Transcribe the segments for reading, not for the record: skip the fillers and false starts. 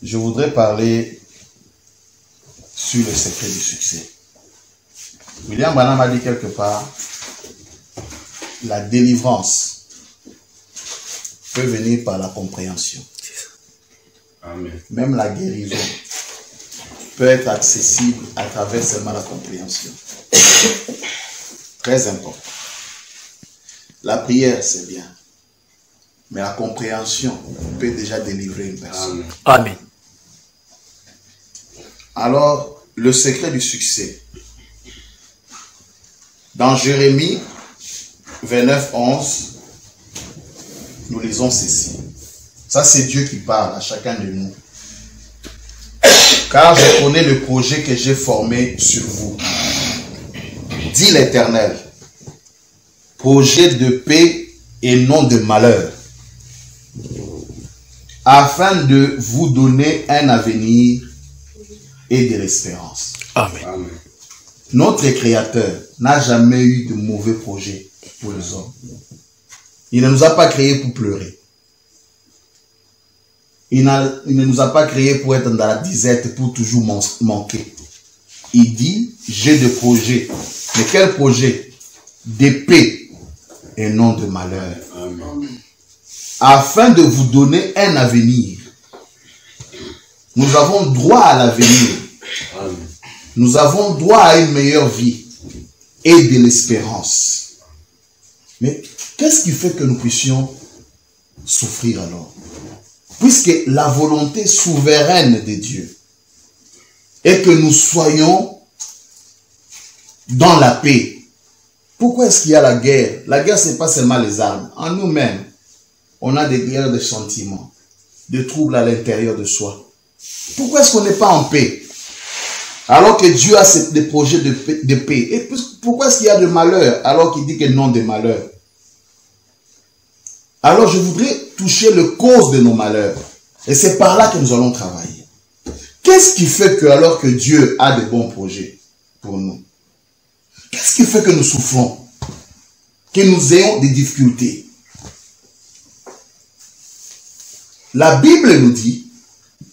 je voudrais parler sur le secret du succès. William Branham a dit quelque part, la délivrance peut venir par la compréhension. Amen. Même la guérison peut être accessible à travers seulement la compréhension. Très important. La prière, c'est bien. Mais la compréhension peut déjà délivrer une personne. Amen. Alors, le secret du succès. Dans Jérémie 29, 11, nous lisons ceci. Ça, c'est Dieu qui parle à chacun de nous. Car je connais le projet que j'ai formé sur vous, dit l'Éternel. Projet de paix et non de malheur, afin de vous donner un avenir et de l'espérance. Amen. Amen. Notre Créateur n'a jamais eu de mauvais projet pour les hommes. Il ne nous a pas créés pour pleurer. Il ne nous a pas créés pour être dans la disette, pour toujours manquer. Il dit, j'ai des projets. Mais quel projet? De paix et non de malheur. Amen. Afin de vous donner un avenir. Nous avons droit à l'avenir. Amen. Nous avons droit à une meilleure vie et de l'espérance. Mais qu'est-ce qui fait que nous puissions souffrir alors? Puisque la volonté souveraine de Dieu est que nous soyons dans la paix. Pourquoi est-ce qu'il y a la guerre? La guerre, ce n'est pas seulement les armes. En nous-mêmes, on a des guerres de sentiments, des troubles à l'intérieur de soi. Pourquoi est-ce qu'on n'est pas en paix? Alors que Dieu a des projets de paix. Et pourquoi est-ce qu'il y a de malheur alors qu'il dit que non de malheur? Alors je voudrais toucher le cause de nos malheurs. Et c'est par là que nous allons travailler. Qu'est-ce qui fait que alors que Dieu a de bons projets pour nous? Qu'est-ce qui fait que nous souffrons? Que nous ayons des difficultés? La Bible nous dit,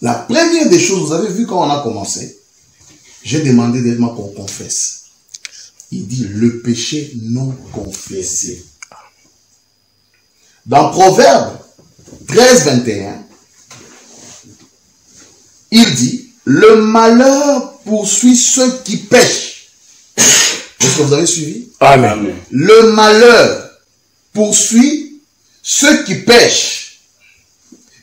la première des choses, vous avez vu quand on a commencé, j'ai demandé d'éléments qu'on confesse. Il dit le péché non confessé. Dans Proverbe 13, 21, il dit, le malheur poursuit ceux qui pêchent. Est-ce que vous avez suivi? Amen. Amen. Le malheur poursuit ceux qui pêchent,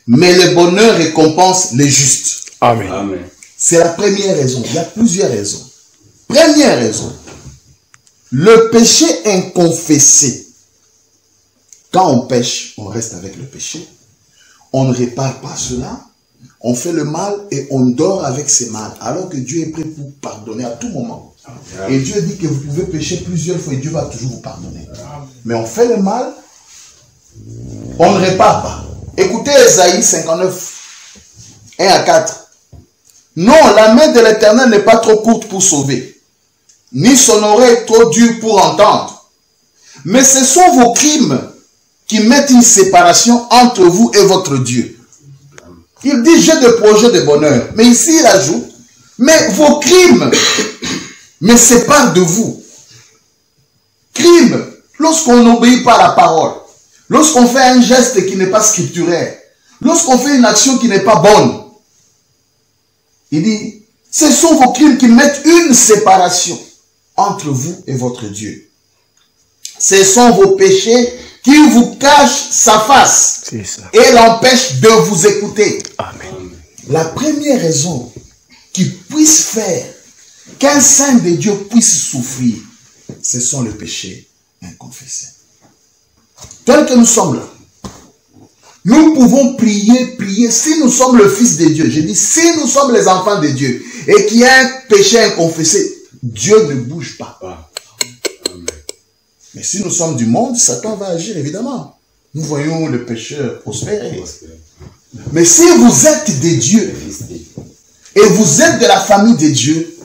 mais le bonheur récompense les justes. Amen. Amen. C'est la première raison. Il y a plusieurs raisons. Première raison, le péché inconfessé. Quand on pêche, on reste avec le péché. On ne répare pas cela. On fait le mal et on dort avec ce mal. Alors que Dieu est prêt pour pardonner à tout moment. Et Dieu dit que vous pouvez pécher plusieurs fois et Dieu va toujours vous pardonner. Mais on fait le mal, on ne répare pas. Écoutez Ésaïe 59, 1 à 4. Non, la main de l'Éternel n'est pas trop courte pour sauver, ni son oreille trop dure pour entendre. Mais ce sont vos crimes qui mettent une séparation entre vous et votre Dieu. Il dit, j'ai des projets de bonheur. Mais ici, il ajoute, mais vos crimes me séparent de vous. Crimes, lorsqu'on n'obéit pas à la parole, lorsqu'on fait un geste qui n'est pas scripturaire, lorsqu'on fait une action qui n'est pas bonne, il dit, ce sont vos crimes qui mettent une séparation entre vous et votre Dieu. Ce sont vos péchés qui vous cachent sa face et l'empêchent de vous écouter. Amen. La première raison qui puisse faire qu'un saint de Dieu puisse souffrir, ce sont les péchés inconfessés. Tel que nous sommes là, nous pouvons prier, si nous sommes le Fils de Dieu. Je dis, si nous sommes les enfants de Dieu et qu'il y a un péché inconfessé, Dieu ne bouge pas. Mais si nous sommes du monde, Satan va agir évidemment. Nous voyons le pécheur prospérer. Mais si vous êtes de Dieu et vous êtes de la famille de Dieu,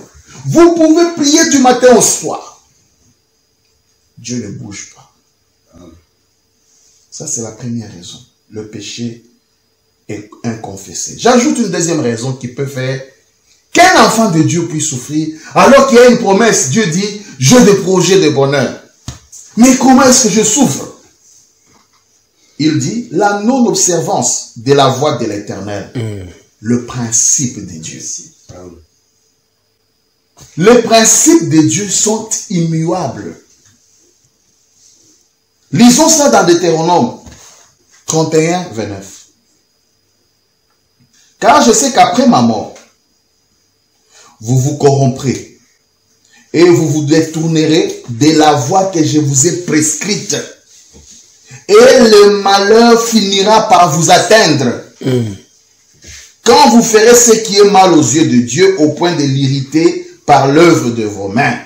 vous pouvez prier du matin au soir. Dieu ne bouge pas. Ça, c'est la première raison. Le péché inconfessé. J'ajoute une deuxième raison qui peut faire qu'un enfant de Dieu puisse souffrir, alors qu'il y a une promesse. Dieu dit, j'ai des projets de bonheur. Mais comment est-ce que je souffre? Il dit, la non-observance de la voix de l'Éternel, le principe de Dieu. Les principes de Dieu sont immuables. Lisons ça dans Deutéronome 31, 29. Car je sais qu'après ma mort, vous vous corromprez et vous vous détournerez de la voie que je vous ai prescrite. Et le malheur finira par vous atteindre. Quand vous ferez ce qui est mal aux yeux de Dieu au point de l'irriter par l'œuvre de vos mains.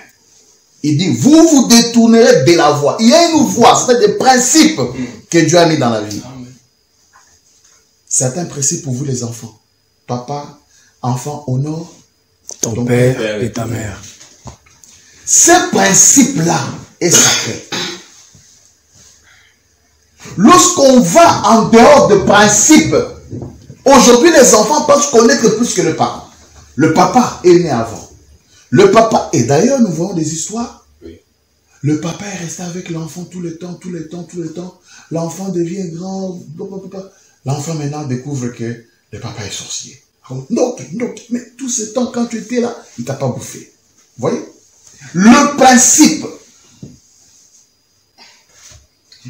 Il dit, vous vous détournerez de la voie. Il y a une voie, c'est des principes que Dieu a mis dans la vie. Certains principes pour vous les enfants. Papa, enfant, honore ton père et ta mère. Ce principe-là est sacré. Lorsqu'on va en dehors de principes, aujourd'hui les enfants peuvent connaître plus que le papa. Le papa est né avant. Le papa, et d'ailleurs nous voyons des histoires. Oui. Le papa est resté avec l'enfant tout le temps. L'enfant devient grand. L'enfant maintenant découvre que le papa est sorcier. Non, mais tout ce temps quand tu étais là, il ne t'a pas bouffé. Vous voyez? Le principe.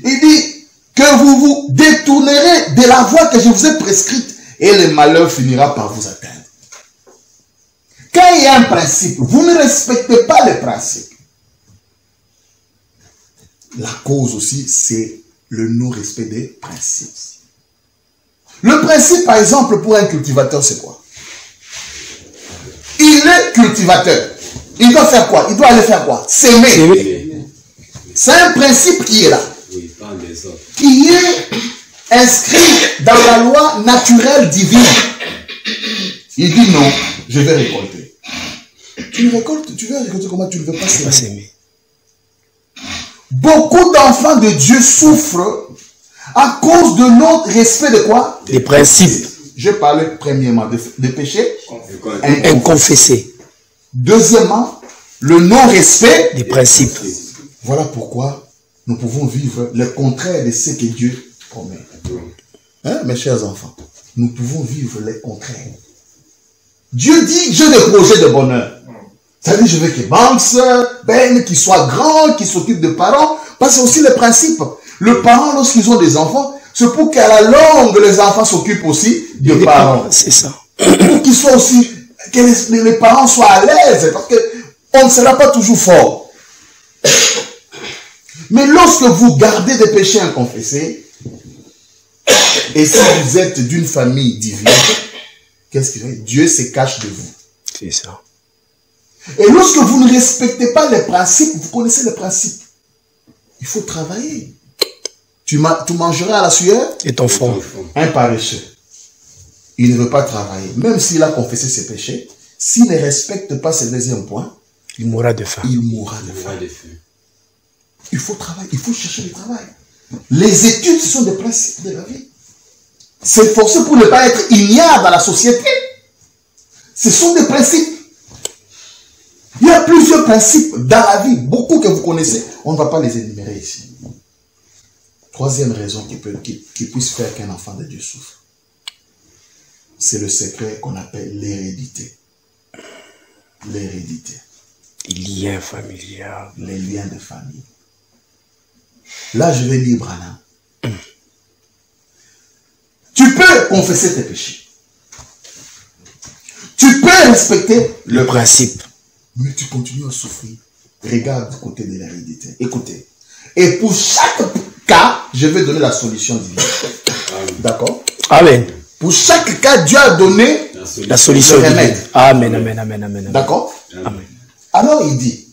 Il dit que vous vous détournerez de la voie que je vous ai prescrite et le malheur finira par vous atteindre. Quand il y a un principe, vous ne respectez pas le principe. La cause aussi, c'est le non-respect des principes. Le principe, par exemple, pour un cultivateur, c'est quoi? Il est cultivateur. Il doit faire quoi? Il doit aller faire quoi? S'aimer. C'est un principe qui est là. Oui, pas des autres. Qui est inscrit dans la loi naturelle divine. Il dit non, je vais récolter. Tu récoltes, tu veux récolter comment tu ne veux pas s'aimer. Beaucoup d'enfants de Dieu souffrent à cause de notre respect de quoi? Des principes. Je parlais premièrement de péché inconfessé. Deuxièmement, le non-respect des principes. Voilà pourquoi nous pouvons vivre le contraire de ce que Dieu promet. Hein, mes chers enfants, nous pouvons vivre le contraire. Dieu dit, j'ai des projets de bonheur. C'est-à-dire, je veux qu'il avance, qu'il soit grand, qu'il s'occupe de parents. Parce que c'est aussi le principe. Le parent, lorsqu'ils ont des enfants, c'est pour qu'à la longue, les enfants s'occupent aussi des parents. C'est ça. Pour qu'ils soient aussi, que les parents soient à l'aise. Parce qu'on ne sera pas toujours fort. Mais lorsque vous gardez des péchés inconfessés, et si vous êtes d'une famille divine, qu'est-ce qu'il fait? Dieu se cache de vous. C'est ça. Et lorsque vous ne respectez pas les principes, vous connaissez les principes. Il faut travailler. Tu mangeras à la sueur et ton front. Un paresseux. Il ne veut pas travailler. Même s'il a confessé ses péchés, s'il ne respecte pas ce deuxième point, il mourra de faim. Il mourra de faim. Il faut travailler, il faut chercher le travail. Les études, ce sont des principes de la vie. S'efforcer pour ne pas être ignare dans la société. Ce sont des principes. Il y a plusieurs principes dans la vie, beaucoup que vous connaissez. On ne va pas les énumérer ici. Troisième raison qui puisse faire qu'un enfant de Dieu souffre, c'est le secret qu'on appelle l'hérédité. L'hérédité. Les liens familiaux. Les liens de famille. Là, je vais lire Branham. Tu peux confesser tes péchés. Tu peux respecter le principe. Mais tu continues à souffrir. Regarde du côté de l'hérédité. Écoutez. Et pour chaque cas, je vais donner la solution divine. D'accord? Amen. Pour chaque cas, Dieu a donné la solution divine. Amen, amen, amen, amen. D'accord? Amen. Alors il dit,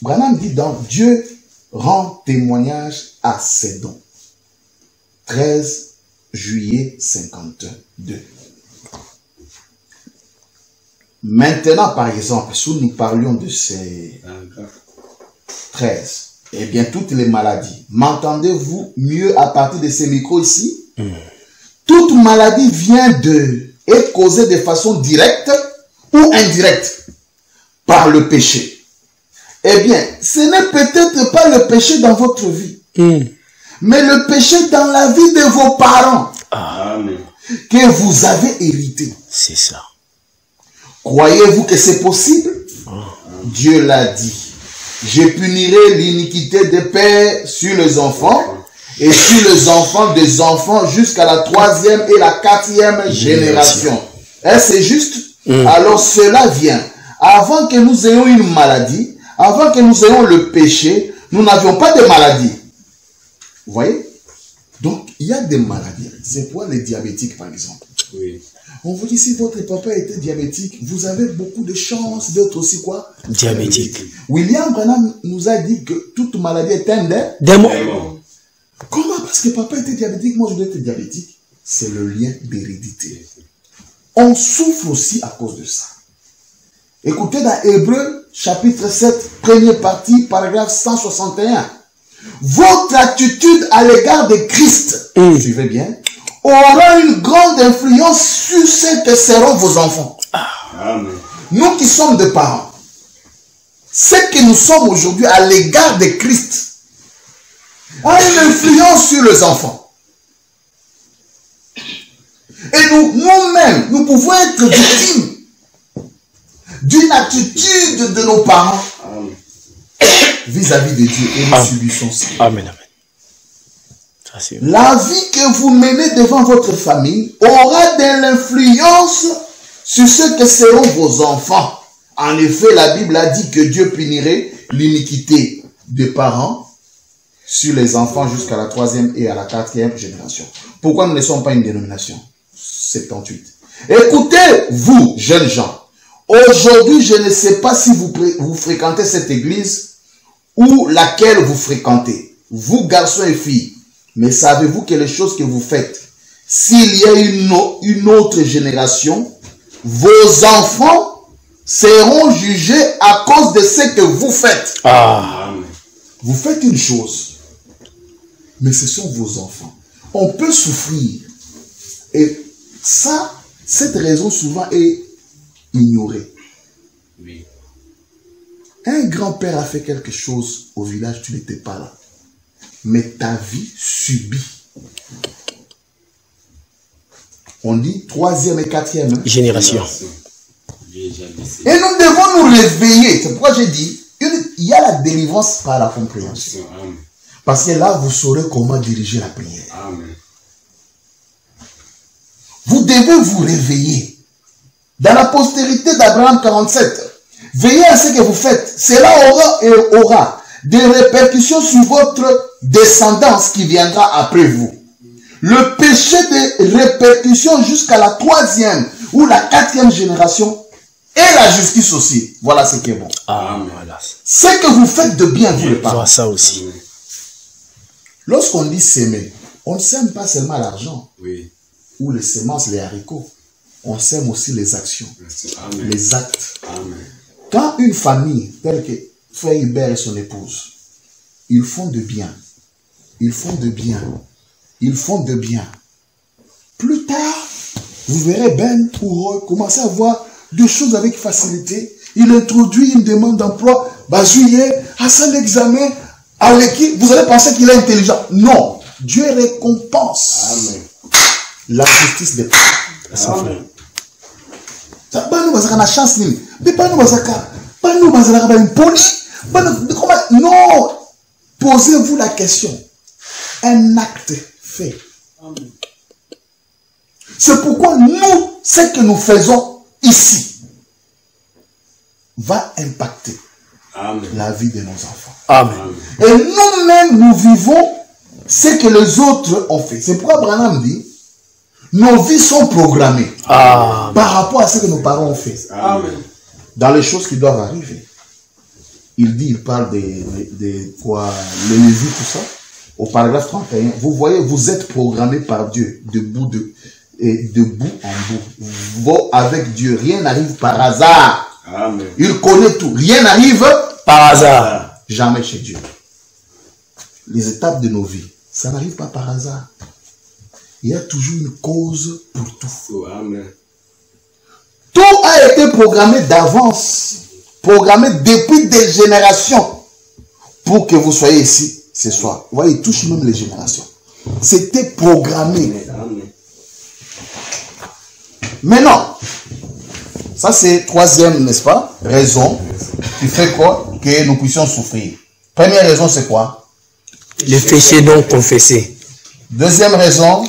Branham dit donc, Dieu rend témoignage à ses dons. 13 juillet 52. Maintenant, par exemple, si nous parlions de ces 13, eh bien, toutes les maladies, m'entendez-vous mieux à partir de ces micros ici? toute maladie est causée de façon directe ou indirecte par le péché. Eh bien, ce n'est peut-être pas le péché dans votre vie, mais le péché dans la vie de vos parents que vous avez hérité. C'est ça. Croyez-vous que c'est possible? Dieu l'a dit. Je punirai l'iniquité des pères sur les enfants et sur les enfants des enfants jusqu'à la 3e et la 4e génération. Est-ce c'est juste? Alors cela vient. Avant que nous ayons une maladie, avant que nous ayons le péché, nous n'avions pas de maladie. Vous voyez? Donc, il y a des maladies. C'est pour les diabétiques, par exemple. Oui. On vous dit, si votre papa était diabétique, vous avez beaucoup de chances d'être aussi quoi? Diabétique. William Branham nous a dit que toute maladie est un démon. Comment? Parce que papa était diabétique, moi je dois être diabétique. C'est le lien d'hérédité. On souffre aussi à cause de ça. Écoutez dans Hébreux, chapitre 7, première partie, paragraphe 161. Votre attitude à l'égard de Christ, suivez bien, aura une grande influence sur ce que seront vos enfants. Amen. Nous qui sommes des parents, ce que nous sommes aujourd'hui à l'égard de Christ a une influence sur les enfants. Et nous-mêmes, nous pouvons être victimes d'une attitude de nos parents vis-à-vis de Dieu et nous subissons ça. Amen. La vie que vous menez devant votre famille aura de l'influence sur ce que seront vos enfants. En effet, la Bible a dit que Dieu punirait l'iniquité des parents sur les enfants jusqu'à la 3e et à la 4e génération. Pourquoi nous ne sommes pas une dénomination? 78. Écoutez, vous, jeunes gens, aujourd'hui, je ne sais pas si vous fréquentez cette église ou laquelle vous fréquentez, vous, garçons et filles. Mais savez-vous que les choses que vous faites, s'il y a une autre génération, vos enfants seront jugés à cause de ce que vous faites. Vous faites une chose, mais ce sont vos enfants. On peut souffrir. Et ça, cette raison souvent est ignorée. Oui. Un grand-père a fait quelque chose au village, tu n'étais pas là. Mais ta vie subit. On dit 3e et 4e génération. Et nous devons nous réveiller. C'est pourquoi j'ai dit, il y a la délivrance par la compréhension. Parce que là, vous saurez comment diriger la prière. Amen. Vous devez vous réveiller. Dans la postérité d'Abraham 47, veillez à ce que vous faites. Cela aura des répercussions sur votre descendance qui viendra après vous. Le péché des répercussions jusqu'à la 3e ou la 4e génération et la justice aussi. Voilà ce qui est bon. Voilà. Ce que vous faites de bien, vous le parlez. Vois ça aussi. Lorsqu'on dit s'aimer, on ne sème pas seulement l'argent ou les semences, les haricots. On sème aussi les actions, les actes. Amen. Quand une famille telle que Frère Hubert et son épouse, ils font de bien, ils font de bien, ils font de bien. Plus tard, vous verrez Ben pour eux commencer à voir des choses avec facilité. Il introduit une demande d'emploi, juillet, à son examen, à l'équipe. Vous allez penser qu'il est intelligent. Non, Dieu récompense. Amen. La justice des parents. Amen. Non, posez-vous la question. Un acte fait. C'est pourquoi nous, ce que nous faisons ici, va impacter la vie de nos enfants. Amen. Et nous-mêmes, nous vivons ce que les autres ont fait. C'est pourquoi Branham dit, nos vies sont programmées par rapport à ce que nos parents ont fait. Amen. Dans les choses qui doivent arriver. Il parle de quoi, le Lévi, tout ça. Au paragraphe 31, vous voyez, vous êtes programmés par Dieu de bout en bout. Avec Dieu, rien n'arrive par hasard. Amen. Il connaît tout. Rien n'arrive Par hasard. jamais chez Dieu. Les étapes de nos vies, ça n'arrive pas par hasard. il y a toujours une cause pour tout. Oh, amen. Tout a été programmé d'avance, programmé depuis des générations pour que vous soyez ici ce soir. Vous voyez, il touche même les générations. C'était programmé. Amen. Maintenant, ça c'est troisième, n'est-ce pas, raison qui fait quoi? Que nous puissions souffrir. Première raison, c'est quoi? Le péché non confessé. Deuxième raison,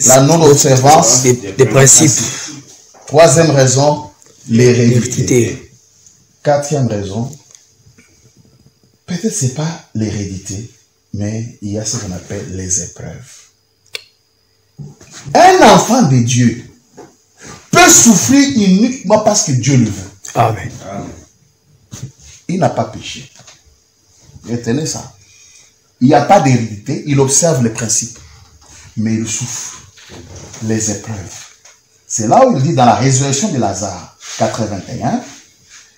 la non-observance Des principes. Troisième raison, l'hérédité. L'hérédité. Quatrième raison, peut-être c'est pas l'hérédité, mais il y a ce qu'on appelle les épreuves. Un enfant de Dieu peut souffrir uniquement parce que Dieu le veut. Amen. Amen. Il n'a pas péché. Retenez ça. Il n'y a pas d'hérédité, il observe les principes, mais il souffre les épreuves. C'est là où il dit dans la résurrection de Lazare, 4:21,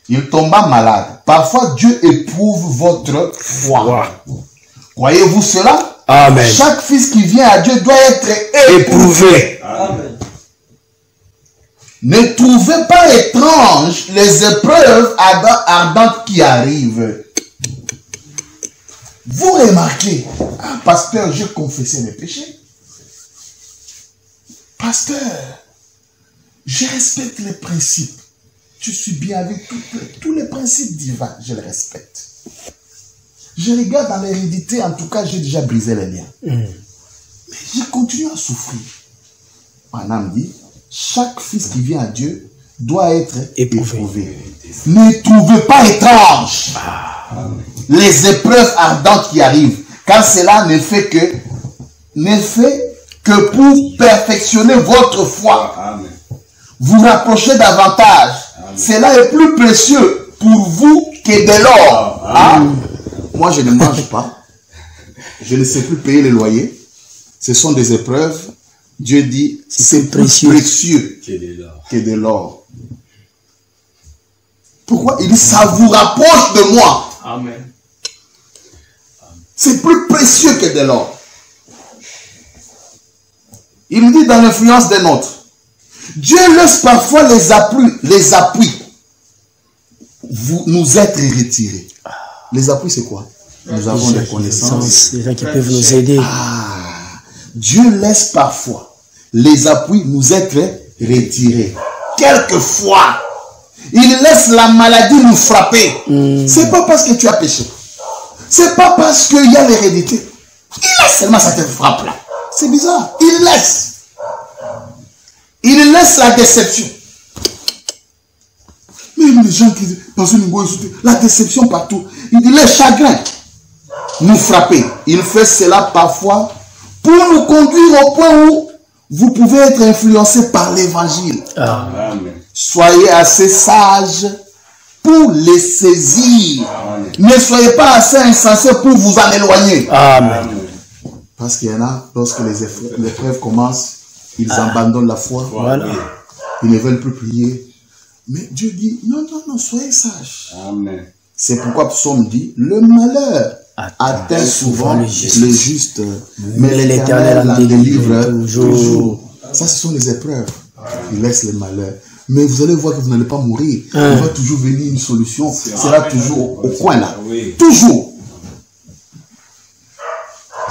il tomba malade. Parfois Dieu éprouve votre foi. Croyez-vous cela? Amen. Chaque fils qui vient à Dieu doit être éprouvé. Amen. Ne trouvez pas étrange les épreuves ardentes qui arrivent. Vous remarquez, ah, pasteur, j'ai confessé mes péchés. Pasteur, je respecte les principes. Je suis bien avec tous les principes divins, je les respecte. Je regarde dans l'hérédité, en tout cas, j'ai déjà brisé les liens. Mais je continue à souffrir. Mon âme dit, chaque fils qui vient à Dieu doit être éprouvé. Ne trouvez pas étrange les épreuves ardentes qui arrivent, car cela ne fait que pour perfectionner votre foi. Amen. Vous rapprochez davantage. Amen. Cela est plus précieux pour vous que de l'or. Ah. Moi, je ne mange pas. Je ne sais plus payer les loyers. Ce sont des épreuves. Dieu dit, c'est plus précieux que de l'or. Pourquoi? Il dit, ça vous rapproche de moi. Amen. C'est plus précieux que de l'or. Il dit dans l'influence des nôtres, Dieu laisse parfois les appuis nous être retirés. Les appuis, c'est quoi? Nous avons des connaissances. Les gens qui peuvent nous aider. Dieu laisse parfois les appuis nous être retirés. Quelquefois, il laisse la maladie nous frapper. C'est pas parce que tu as péché. C'est pas parce qu'il y a l'hérédité. Il laisse seulement, ça te frappe là. C'est bizarre. Il laisse. Il laisse la déception. Même les gens qui disent, la déception partout. Il dit, le chagrin nous frapper. Il fait cela parfois pour nous conduire au point où vous pouvez être influencé par l'évangile. Amen. Soyez assez sages pour les saisir. Amen. Ne soyez pas assez insensés pour vous en éloigner. Amen. Parce qu'il y en a, lorsque les épreuves commencent, ils abandonnent la foi. Voilà. Ils ne veulent plus prier. Mais Dieu dit, non, soyez sages. Amen. C'est pourquoi Psaume dit, le malheur atteint souvent le juste, mais l'Éternel en délivre toujours. Ça, ce sont les épreuves. Il laisse les malheurs. Mais vous allez voir que vous n'allez pas mourir. Il va toujours venir une solution. Sera toujours au coin là. Oui. Toujours.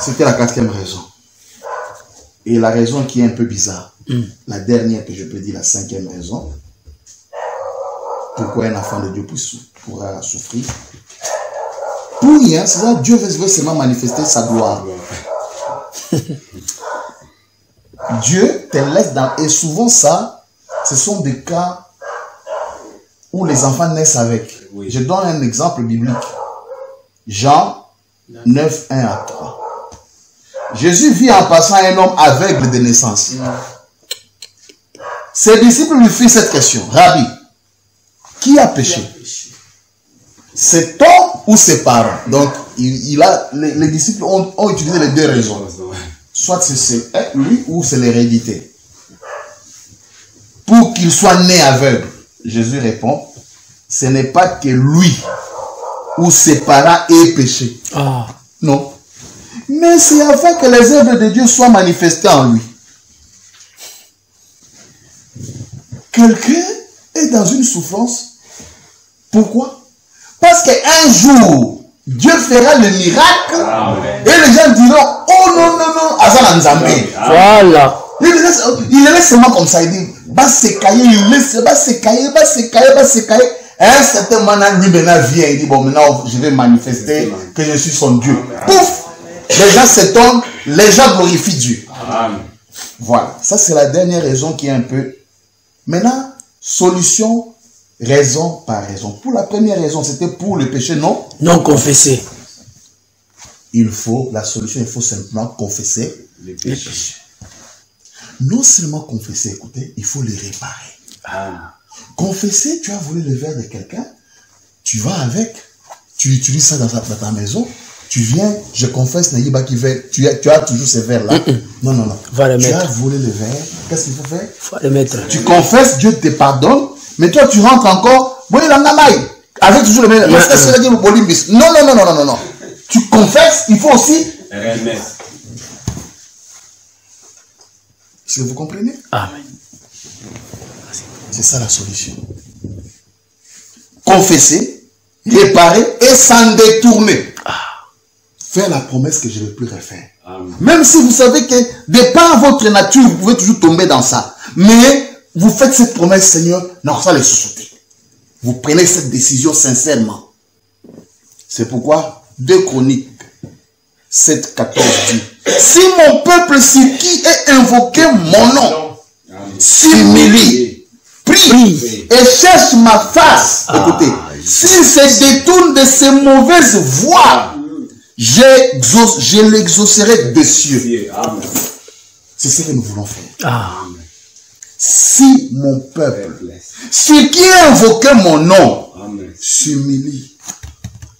C'était la quatrième raison. Et la raison qui est un peu bizarre. La dernière que je peux dire, la cinquième raison. Pourquoi un enfant de Dieu pourra souffrir? Pour rien, c'est ça, Dieu veut seulement manifester sa gloire. Dieu te laisse dans... Et souvent ça, ce sont des cas où les enfants naissent avec. Oui. Je donne un exemple biblique. Jean 9, 1 à 3. Jésus vit en passant un homme aveugle de naissance. Ses disciples lui firent cette question. Rabbi, qui a péché? Cet homme ou ses parents? Donc, les disciples ont utilisé les deux raisons. Soit c'est lui ou c'est l'hérédité. Pour qu'il soit né aveugle. Jésus répond, ce n'est pas que lui ou ses parents aient péché. Ah. Non. Mais c'est afin que les œuvres de Dieu soient manifestées en lui. Quelqu'un est dans une souffrance. Pourquoi? Parce qu'un jour, Dieu fera le miracle. Amen. Et les gens diront, oh non, non, non, Azan Nzambé. Voilà. Il le laisse seulement comme ça. Il dit, va se cailler, il laisse, va se cailler, va se cailler, va se cailler. Et un certain moment, lui maintenant vient, il dit, bon, maintenant je vais manifester que je suis son Dieu. Pouf! Les gens s'étonnent, les gens glorifient Dieu. Amen. Voilà, ça c'est la dernière raison qui est un peu... Maintenant, solution, raison par raison. Pour la première raison, c'était pour le péché non confessé. La solution, il faut simplement confesser Les les péchés. péchés. Non seulement confesser, écoutez, il faut les réparer. Ah. Confesser, tu as volé le verre de quelqu'un, tu vas avec, tu utilises ça dans ta maison, tu viens, je confesse, Naïba qui veut, tu as toujours ces verres-là. Non, non, non. Va le Tu mettre. as volé le verre, qu'est-ce qu'il faut faire? Faut le mettre. Tu confesses, Dieu te pardonne, mais toi tu rentres encore, bon, il en a maille, avec toujours le même. Non, non, non, non, non, non. Tu confesses, il faut aussi. Remettre. Est-ce que vous comprenez? Amen. C'est ça la solution. Confesser, réparer et s'en détourner. Faire la promesse que je ne vais plus refaire. Amen. Même si vous savez que de par votre nature, vous pouvez toujours tomber dans ça. Mais vous faites cette promesse, Seigneur, non, ça les sous-sauter. Vous prenez cette décision sincèrement. C'est pourquoi 2 Chroniques 7:14 dit, si mon peuple qui est invoqué mon nom, s'humilie, prie et cherche ma face, écoutez, s'il se détourne de ses mauvaises voies, je l'exaucerai des cieux. Amen. C'est ce que nous voulons faire. Ah. Si mon peuple, ce qui est invoqué mon nom, Amen. s'humilie,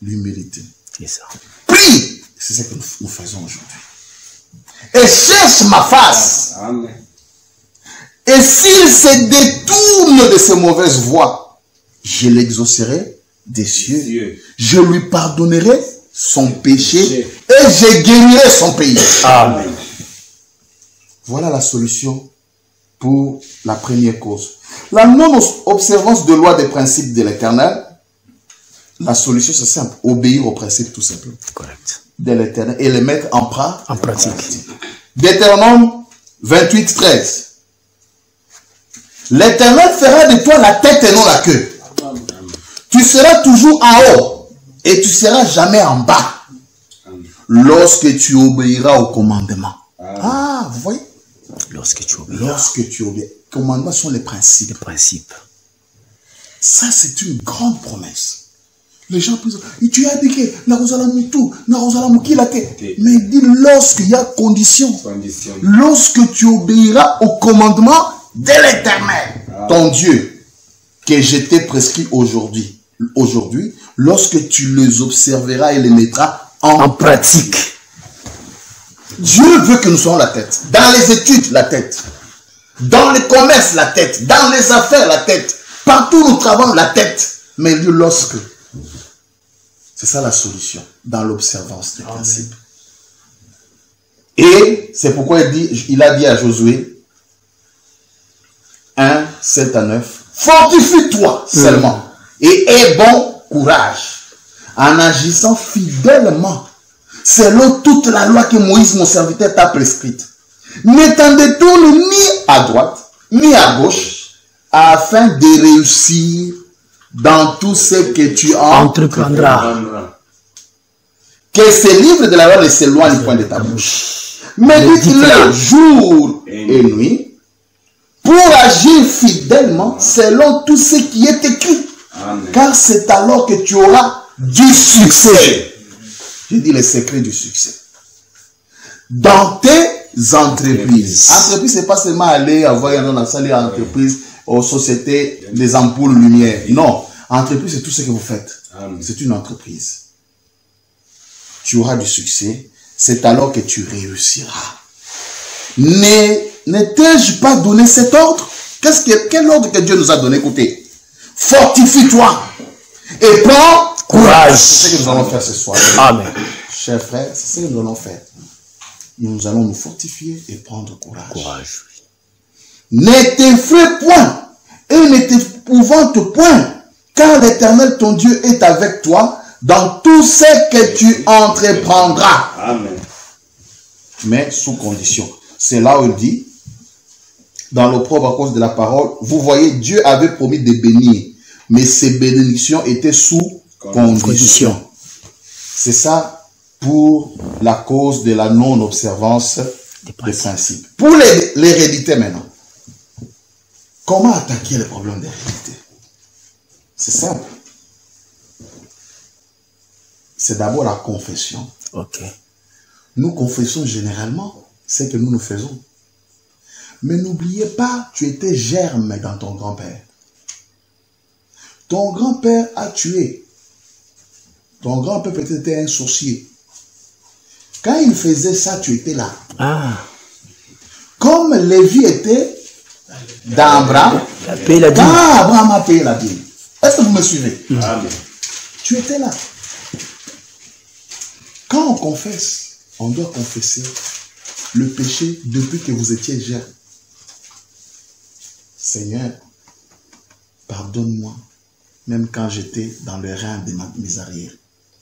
l'humilité, C'est ça. prie, c'est ce que nous faisons aujourd'hui, et cherche ma face, Amen. et s'il se détourne de ses mauvaises voies, je l'exaucerai des cieux, Dieu. je lui pardonnerai son péché et je guérirai son pays. Amen. Voilà la solution pour la première cause. La non-observance de loi des principes de l'Éternel, la solution c'est simple, obéir aux principes tout simplement Correct. de l'Éternel et les mettre en pratique. Deutéronome 28:13. L'Éternel fera de toi la tête et non la queue. Tu seras toujours en haut et tu seras jamais en bas lorsque tu obéiras au commandement. Ah, vous voyez? Lorsque tu obéis. Lorsque tu obéis. Les commandements sont les principes. Le principe. Ça, c'est une grande promesse. Les gens disent, tu as dit que mais il dit lorsqu'il y a condition. Condition. Lorsque tu obéiras au commandement de l'Éternel, ton Dieu, que je t'ai prescrit aujourd'hui. Aujourd'hui, lorsque tu les observeras et les mettras en pratique. Dieu veut que nous soyons la tête. Dans les études, la tête. Dans le commerce, la tête. Dans les affaires, la tête. Partout où nous travaillons, la tête. Mais Dieu, lorsque. C'est ça la solution. Dans l'observance des principes. Et c'est pourquoi il a dit à Josué 1, 7-9. Fortifie-toi seulement. Et aie bon courage. En agissant fidèlement. Selon toute la loi que Moïse, mon serviteur, t'a prescrite. Ne t'en détourne ni à droite, ni à gauche, afin de réussir dans tout ce que tu entreprendras. Que ces livres de la loi ne s'éloignent point de ta bouche. Médite-le jour et nuit, pour agir fidèlement selon tout ce qui est écrit. Amen. Car c'est alors que tu auras du succès. Je dis le secret du succès. Dans tes entreprises. Entreprise, c'est pas seulement aller avoir un salle entreprise aux sociétés des ampoules lumière. Non. Entreprise, c'est tout ce que vous faites. C'est une entreprise. Tu auras du succès. C'est alors que tu réussiras. Ne t'ai-je pas donné cet ordre? Quel ordre que Dieu nous a donné? Écoutez. Fortifie-toi. Et prends courage. C'est ce que nous allons faire ce soir. Amen. chers frères, c'est ce que nous allons faire. Nous allons nous fortifier et prendre courage. Courage. Ne t'effraie point et ne t'épouvante point, car l'Éternel ton Dieu est avec toi dans tout ce que tu entreprendras. Amen. Mais sous condition. C'est là où il dit, dans l'opprobre à cause de la parole, vous voyez, Dieu avait promis de bénir, mais ces bénédictions étaient sous condition. C'est ça pour la cause de la non-observance des principes. Pour l'hérédité maintenant. Comment attaquer le problème d'hérédité? C'est simple. C'est d'abord la confession. Ok. Nous confessons généralement ce que nous faisons. Mais n'oubliez pas, tu étais germe dans ton grand-père. Ton grand-père a tué. Ton grand-père peut-être était un sorcier. Quand il faisait ça, tu étais là. Ah. Comme Lévi était dans Abraham, Paye la dîme. quand Abraham a payé la dîme. Est-ce que vous me suivez? Amen. Tu étais là. Quand on confesse, on doit confesser le péché depuis que vous étiez jeune. Seigneur, pardonne-moi, même quand j'étais dans le rein de mes arrières.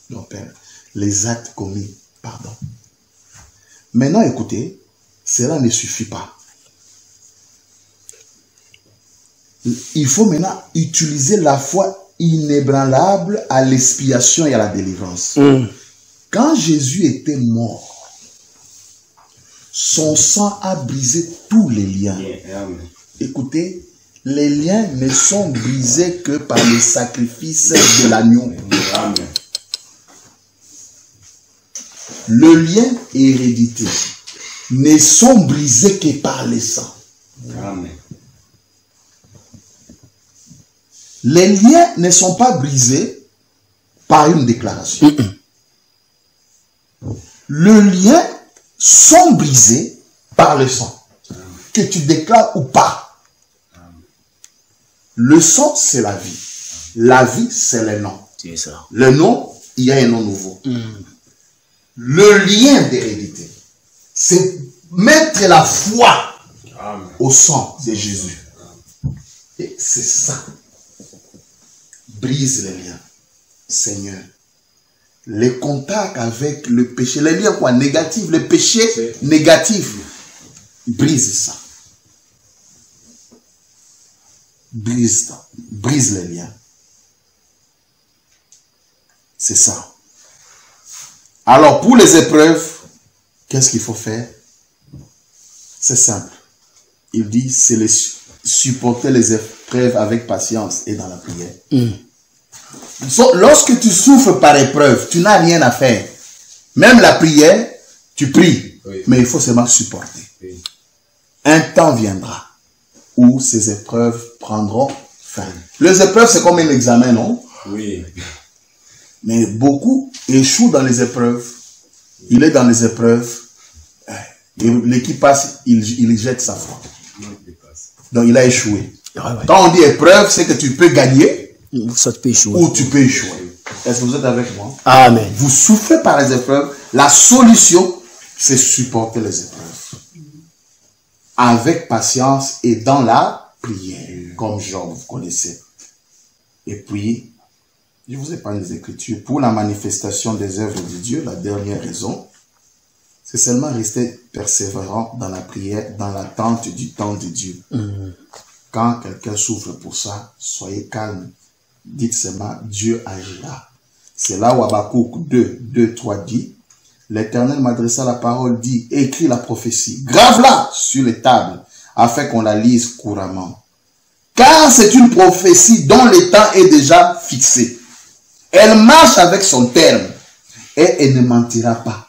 Mon Père, les actes commis, pardon. Maintenant, écoutez, cela ne suffit pas. Il faut maintenant utiliser la foi inébranlable à l'expiation et à la délivrance. Quand Jésus était mort, son sang a brisé tous les liens. Amen. Écoutez, les liens ne sont brisés que par le sacrifice de l'agneau. Amen. Le lien hérédité ne sont brisés que par le sang. Amen. Les liens ne sont pas brisés par une déclaration. Le lien sont brisés par le sang. Que tu déclares ou pas. Le sang, c'est la vie. La vie, c'est le nom. C'est ça. Le nom, il y a un nom nouveau. Le lien d'hérédité, c'est mettre la foi Amen. au sang de Jésus. Et c'est ça. Brise les liens. Seigneur. Les contacts avec le péché. Les liens quoi? Négatifs. Le péché négatif. Brise ça. Brise ça. Brise les liens. C'est ça. Alors, pour les épreuves, qu'est-ce qu'il faut faire? C'est simple. Il dit, c'est supporter les épreuves avec patience et dans la prière. Lorsque tu souffres par épreuve, tu n'as rien à faire. Même la prière, tu pries. Oui. Mais il faut seulement supporter. Oui. Un temps viendra où ces épreuves prendront fin. Les épreuves, c'est comme un examen, non? Oui. Mais beaucoup échouent dans les épreuves. Il est dans les épreuves. Et l'équipe passe, il jette sa foi. Donc il a échoué. Quand on dit épreuve, c'est que tu peux gagner Ça te peut échouer. ou tu peux échouer. Est-ce que vous êtes avec moi? Amen. Vous souffrez par les épreuves. La solution, c'est supporter les épreuves. Avec patience et dans la prière. Comme Job, vous connaissez. Et puis, je vous épargne les Écritures. Pour la manifestation des œuvres de Dieu, la dernière raison, c'est seulement rester persévérant dans la prière, dans l'attente du temps de Dieu. Quand quelqu'un souffre pour ça, soyez calme. Dites seulement, Dieu agira. C'est là où Habakkuk 2:3 dit, l'Éternel m'adressa la parole, dit, écris la prophétie, grave-la sur les tables, afin qu'on la lise couramment. Car c'est une prophétie dont le temps est déjà fixé. Elle marche avec son terme et elle ne mentira pas.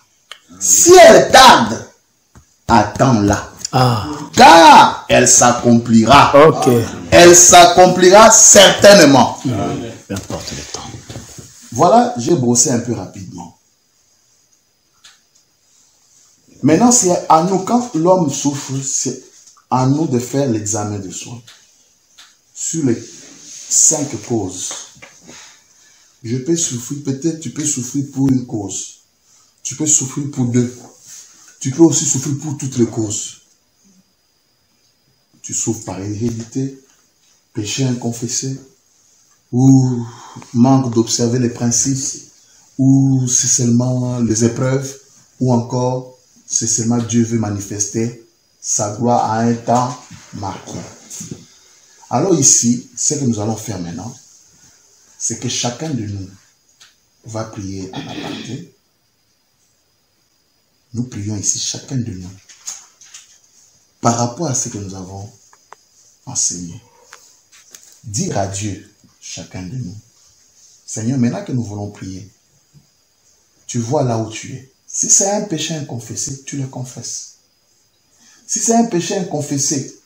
Si elle tarde, attends-la. Car elle s'accomplira. Ok. Elle s'accomplira certainement. Peu importe le temps. Voilà, j'ai brossé un peu rapidement. Maintenant, c'est à nous, quand l'homme souffre, c'est à nous de faire l'examen de soi. Sur les 5 causes. Je peux souffrir, peut-être tu peux souffrir pour une cause. Tu peux souffrir pour 2. Tu peux aussi souffrir pour toutes les causes. Tu souffres par hérédité, péché inconfessé, ou manque d'observer les principes, ou c'est seulement les épreuves, ou encore c'est seulement Dieu veut manifester sa gloire à un temps marqué. Alors ici, ce que nous allons faire maintenant, c'est que chacun de nous va prier en aparté. Nous prions ici, chacun de nous, par rapport à ce que nous avons enseigné. Dire à Dieu, chacun de nous, Seigneur, maintenant que nous voulons prier, tu vois là où tu es. Si c'est un péché inconfessé, tu le confesses. Si c'est un péché inconfessé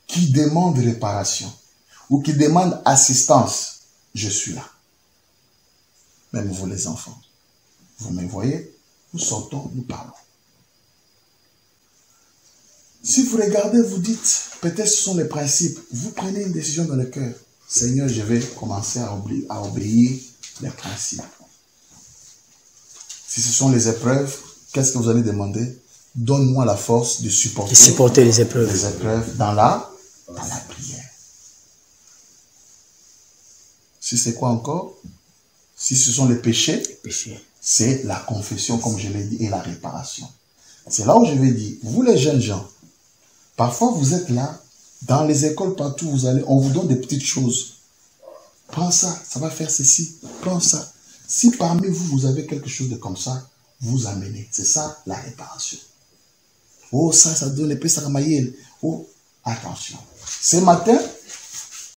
qui demande réparation ou qui demande assistance, je suis là. Même vous les enfants, vous me voyez, nous sortons, nous parlons. Si vous regardez, vous dites, peut-être ce sont les principes, vous prenez une décision dans le cœur. Seigneur, je vais commencer à obéir les principes. Si ce sont les épreuves, qu'est-ce que vous allez demander? Donne-moi la force de supporter les épreuves. Les épreuves dans la prière. Si c'est quoi encore? Si ce sont les péchés, c'est la confession, comme je l'ai dit, et la réparation. C'est là où je vais dire, vous les jeunes gens, parfois vous êtes là, dans les écoles, partout vous allez, on vous donne des petites choses. Prends ça, ça va faire ceci, prends ça. Si parmi vous, vous avez quelque chose de comme ça, vous amenez. C'est ça la réparation. Oh, ça donne l'épée, ça ramaille. Oh, attention. Ce matin,